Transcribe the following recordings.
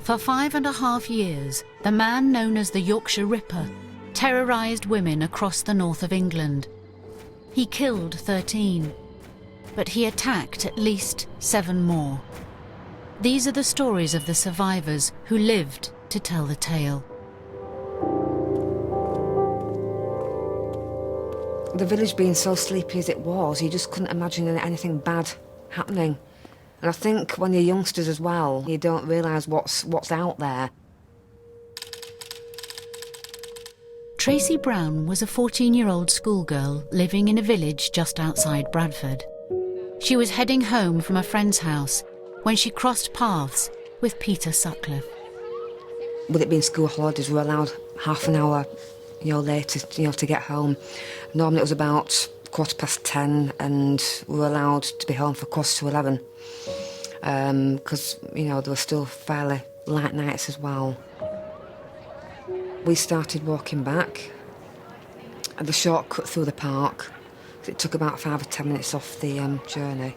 For 5.5 years, the man known as the Yorkshire Ripper terrorised women across the north of England. He killed 13, but he attacked at least 7 more. These are the stories of the survivors who lived to tell the tale. The village being so sleepy as it was, you just couldn't imagine anything bad happening. And I think when you're youngsters as well, you don't realise what's out there. Tracy Brown was a 14-year-old schoolgirl living in a village just outside Bradford. She was heading home from a friend's house when she crossed paths with Peter Sutcliffe. With it being school holidays, we were allowed half an hour, later, to get home. Normally it was about 10:15, and we were allowed to be home for 11:15. Because, there were still fairly light nights as well. We started walking back at the shortcut through the park. It took about 5 or 10 minutes off the journey.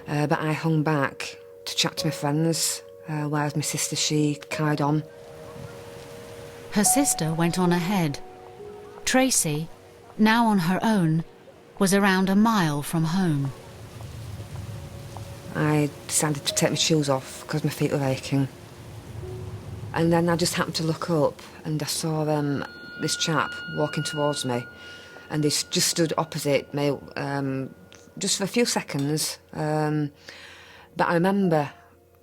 But I hung back to chat to my friends, whereas my sister, she carried on. Her sister went on ahead. Tracy, now on her own, was around a mile from home. I decided to take my shoes off because my feet were aching. And then I just happened to look up and I saw this chap walking towards me, and he just stood opposite me just for a few seconds. But I remember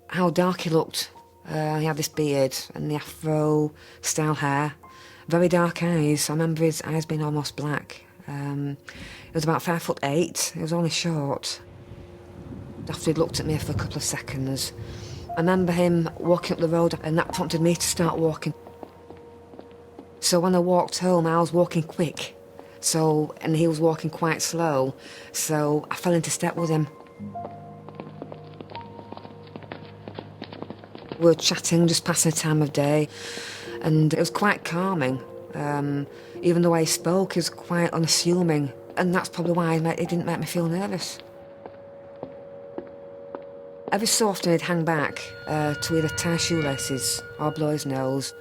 how dark he looked. He had this beard and the afro-style hair, very dark eyes. I remember his eyes being almost black. He was about 5'8". He was only short. After he'd looked at me for a couple of seconds, I remember him walking up the road, and that prompted me to start walking. So when I walked home, I was walking quick. And he was walking quite slow, so I fell into step with him. We were chatting, just passing the time of day, and it was quite calming. Even the way he spoke, he was quite unassuming, and that's probably why it didn't make me feel nervous. Every so often he'd hang back to either tie shoelaces or blow his nose.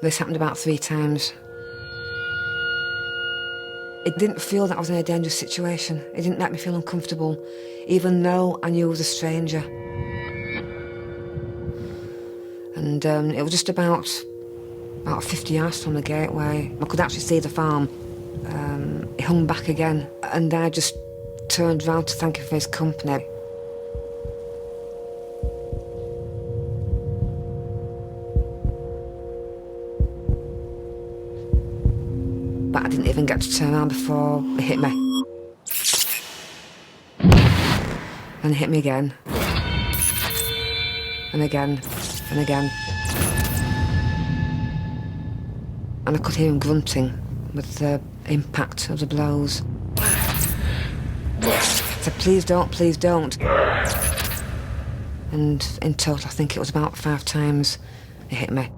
This happened about 3 times. It didn't feel that I was in a dangerous situation. It didn't make me feel uncomfortable, even though I knew he was a stranger. And it was just about 50 yards from the gateway. I could actually see the farm. He hung back again, and I just turned round to thank him for his company. But I didn't even get to turn around before he hit me. And he hit me again. And again. And again. And I could hear him grunting with the impact of the blows. I said, please don't, please don't. And in total, I think it was about 5 times he hit me.